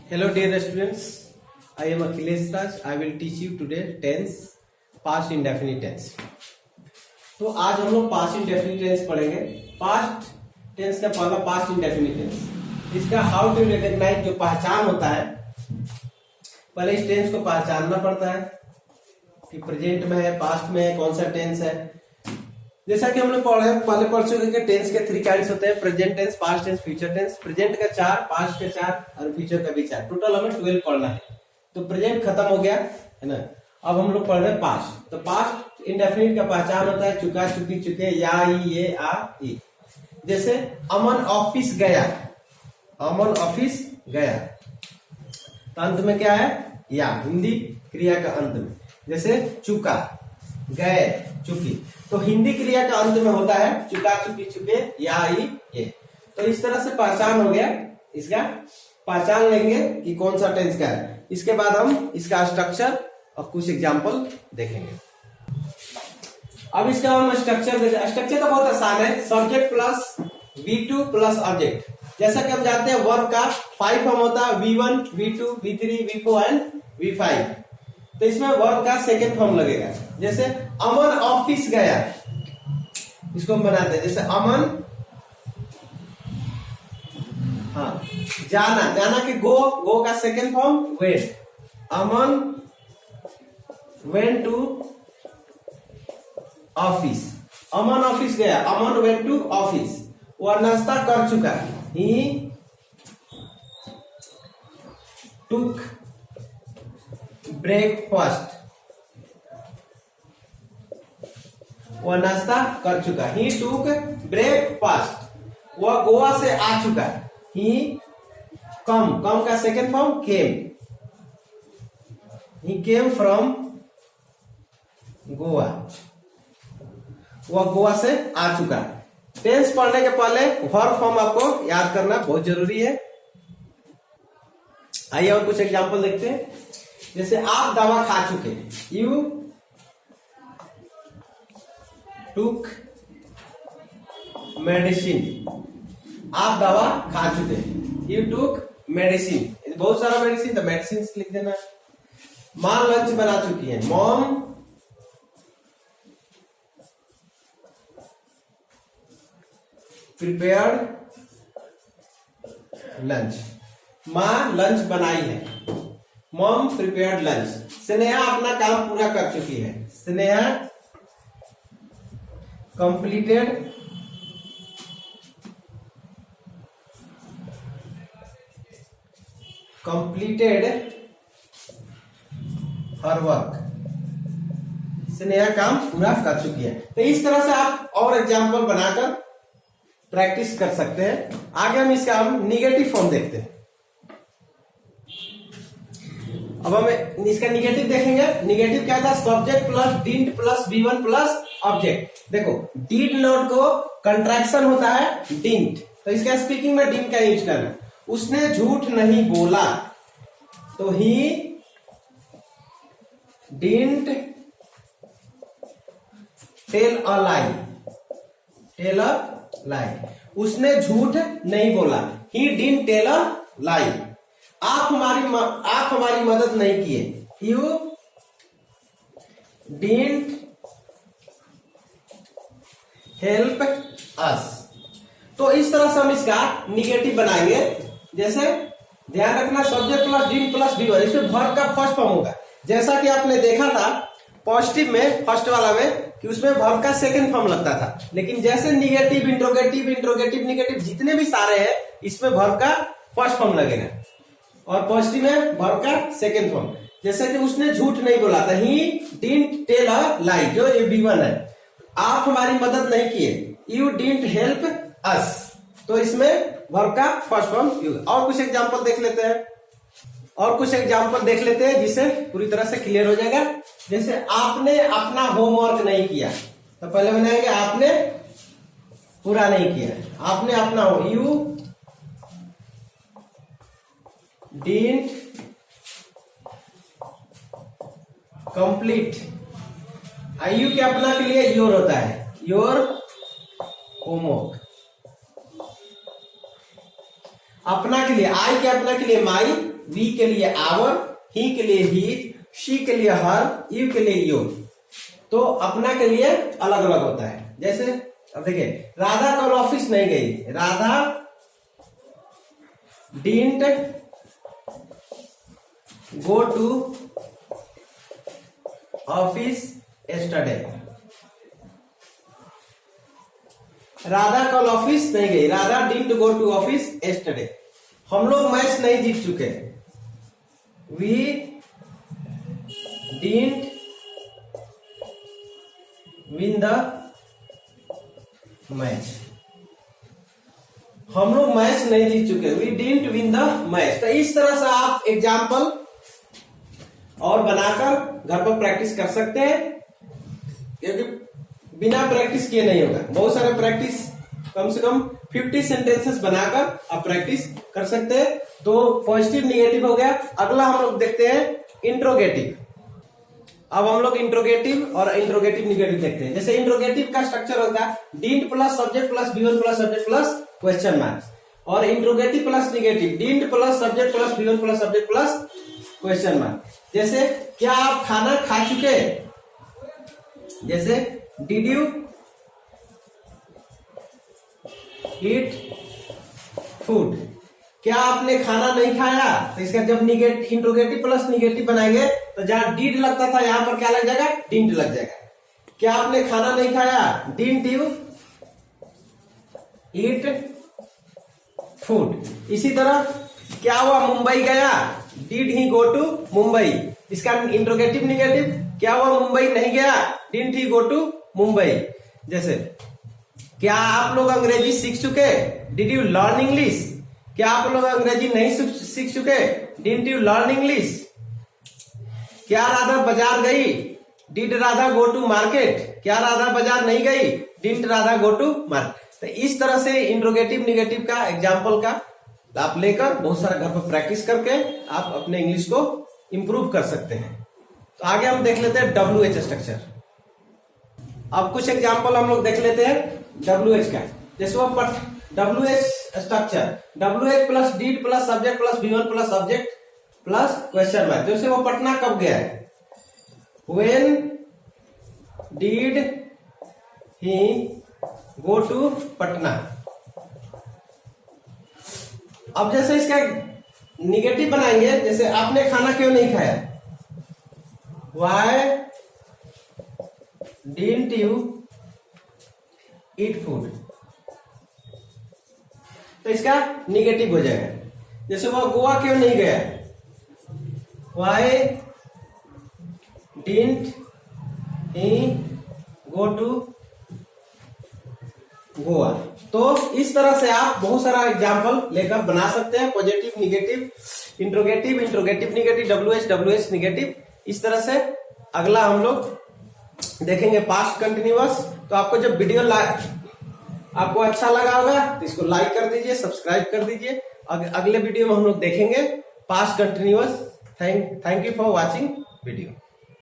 Hello dear students, I am Akhilesh Raj. I will teach you today tense past indefinite tense. तो आज हम लोग past indefinite tense पढ़ेंगे। Past tense का पहला पास्ट इंडेफिनिट टेंस, इसका हाउ टू रिकॉग्नाइज जो पहचान होता है, पहले इस टेंस को पहचानना पड़ता है कि प्रेजेंट में है, पास्ट में है, कौन सा टेंस है। जैसा कि हम लोग पहले पढ़ चुके कि टेंस के 3 काइंड्स होते हैं, present tense, past tense, future tense. Present का 4, पास्ट का 4 और फ्यूचर का भी 4, टोटल हमें 12 पढ़ना है। तो प्रेजेंट खत्म हो गया है ना, अब हम लोग पढ़ रहे हैं पास्ट। तो पास्ट इंडेफिनिट का पहचान होता है चुका, चुकी, चुके, या, ये, आ, ई। जैसे अमन ऑफिस गया, अमन ऑफिस गया, तो अंत में क्या है, या, हिंदी क्रिया का अंत में। जैसे चुका, गए, चुकी, तो हिंदी क्रिया का अंत में होता है चुका, चुकी, चुके, या, ई, ये। तो इस तरह से पहचान हो गया, इसका पहचान लेंगे कि कौन सा टेंस का है। इसके बाद हम इसका स्ट्रक्चर और कुछ एग्जाम्पल देखेंगे। अब इसका हम स्ट्रक्चर देखें। स्ट्रक्चर तो बहुत आसान है, subject plus V2 plus object. जैसा कि हम जानते हैं वर्ब का 5 फॉर्म होता है, V1, V2, V3, V4 and V5। तो इसमें वर्ब का सेकेंड फॉर्म लगेगा। जैसे अमन ऑफिस गया, इसको हम बनाते हैं। जैसे अमन, हाँ, जाना, जाना के गो, गो का second form went. Aman went to office, Aman office गया, अमन वेंट टू ऑफिस। वह नाश्ता कर चुका, ही टुक ब्रेकफास्ट, वह नाश्ता कर चुका, ही टुक ब्रेकफास्ट। वह गोवा से आ चुका, ही कम, कम का second form came, he came from Goa, वह गोवा से आ चुका। टेंस पढ़ने के पहले वर्ब फॉर्म आपको याद करना बहुत जरूरी है। आइए और कुछ एग्जांपल देखते हैं। जैसे आप दवा खा चुके, यू टुक मेडिसिन, आप दवा खा चुके, यू टुक मेडिसिन। बहुत सारा मेडिसिन, तो मेडिसिन लिख देना। माँ लंच बना चुकी है, मॉम प्रिपेयर्ड लंच, माँ लंच बनाई है, मॉम प्रिपेयर्ड लंच। स्नेहा अपना काम पूरा कर चुकी है, Sneha completed her work, Sneha काम पूरा कर चुकी है। तो इस तरह से आप और एग्जाम्पल बनाकर प्रैक्टिस कर सकते हैं। आगे हम इसका निगेटिव फॉर्म देखते हैं। अब हम इसका निगेटिव देखेंगे। निगेटिव क्या था, subject plus didn't plus V1 plus object. देखो डिड नॉट को कंट्रैक्शन होता है डिडंट, तो इसका स्पीकिंग में डिडंट का यूज करना। उसने झूठ नहीं बोला, तो he didn't tell a lie, tell a lie. उसने झूठ नहीं बोला, ही डिडंट टेल अ लाई। आप हमारी मदद नहीं किए, यू डिडंट हेल्प अस। तो इस तरह से हम इसका निगेटिव बनाएंगे। जैसे ध्यान रखना, subject plus didn't plus V1, इसमें वर्ब का फर्स्ट फॉर्म होगा। जैसा कि आपने देखा था पॉजिटिव में, फर्स्ट वाला में, कि उसमें वर्ब का सेकंड फॉर्म लगता था। लेकिन जैसे निगेटिव, इंट्रोगेटिव, इंट्रोगेटिव, निगेटिव जितने भी सारे हैं, इसमें वर्ब का फर्स्ट फॉर्म लगेगा और पॉजिटिव में वर्ब का सेकंड फॉर्म। जैसे कि उसने झूठ नहीं बोला था, ही डिडंट टेल अ लाई, जो ये V1 है। आप हमारी मदद नहीं किए, यू डिडंट हेल्प अस, तो इसमें वर्ब का फर्स्ट फॉर्म यूज। और कुछ एग्जांपल देख लेते हैं, जिससे पूरी तरह से क्लियर हो जाएगा। जैसे आपने अपना होमवर्क नहीं किया, तो पहले बनाएंगे आपने पूरा नहीं किया, आपने अपना, यू डिडंट कंप्लीट। यू के अपना के लिए योर होता है, योर होमवर्क। अपना के लिए आई के अपना के लिए माई, वी के लिए आवर, ही के लिए ही, शी के लिए हर, यू के लिए योर। तो अपना के लिए अलग अलग होता है। जैसे अब देखिए, राधा कल ऑफिस नहीं गई, Radha didn't go to office yesterday. Radha कल ऑफिस नहीं गई, Radha didn't go to office yesterday. हम लोग मैच नहीं जीत चुके, we didn't win the match. हम लोग मैच नहीं जीत चुके, we didn't win the match. तो इस तरह से आप एग्जाम्पल और बनाकर घर पर प्रैक्टिस कर सकते हैं, क्योंकि बिना प्रैक्टिस किए नहीं होगा। बहुत सारे प्रैक्टिस, कम से कम 50 सेंटेंसेस बनाकर आप प्रैक्टिस कर सकते हैं। तो पॉजिटिव निगेटिव हो गया। अगला हम लोग देखते हैं इंट्रोगेटिव। अब हम लोग इंट्रोगेटिव और इंट्रोगेटिव निगेटिव देखते हैं। जैसे इंट्रोगेटिव का स्ट्रक्चर होता है didn't plus subject plus V1 plus subject plus question marks, और interrogative plus negative didn't plus subject plus V1 plus subject plus question mark. जैसे क्या आप खाना खा चुके, जैसे डिड यू ईट फूड, क्या आपने खाना नहीं खाया। तो इसका जब इंट्रोगेटिव प्लस निगेटिव बनाएंगे तो जहां डिड लगता था यहां पर क्या लग जाएगा, डिडंट लग जाएगा। क्या आपने खाना नहीं खाया, डिडंट यू ईट फूड। इसी तरह क्या हुआ, मुंबई गया, did he go to Mumbai. इसका इंट्रोगेटिव निगेटिव, क्या हुआ मुंबई नहीं गया, didn't he go to Mumbai. जैसे क्या आप लोग अंग्रेजी सीख चुके, डिड यू लर्न इंग्लिश। क्या आप लोग अंग्रेजी नहीं सीख चुके, डिडंट यू लर्न इंग्लिश। क्या राधा बाजार गई, did Radha go to market. क्या राधा बाजार नहीं गई, didn't Radha go to market. तो इस तरह से इंट्रोगेटिव निगेटिव का एग्जाम्पल का आप लेकर बहुत सारा घर पर प्रैक्टिस करके आप अपने इंग्लिश को इंप्रूव कर सकते हैं। तो आगे हम देख लेते हैं WH स्ट्रक्चर। अब कुछ एग्जाम्पल हम लोग देख लेते हैं WH का। जैसे वो WH structure, WH plus did plus subject plus V1 plus subject plus question mark. जैसे वो पटना कब गया है, when did he go to Patna. अब जैसे इसका निगेटिव बनाएंगे, जैसे आपने खाना क्यों नहीं खाया, Y didn't you eat food. तो इसका निगेटिव हो जाएगा। जैसे वो गोवा क्यों नहीं गया, why didn't he go to Goa. तो इस तरह से आप बहुत सारा एग्जाम्पल लेकर बना सकते हैं, positive negative, interrogative interrogative negative, WH negative. इस तरह से अगला हम लोग देखेंगे पास्ट कंटिन्यूअस। तो आपको जब वीडियो आपको अच्छा लगा होगा तो इसको लाइक कर दीजिए, सब्सक्राइब कर दीजिए। अगले वीडियो में हम लोग देखेंगे past continuous. Thank you for watching video.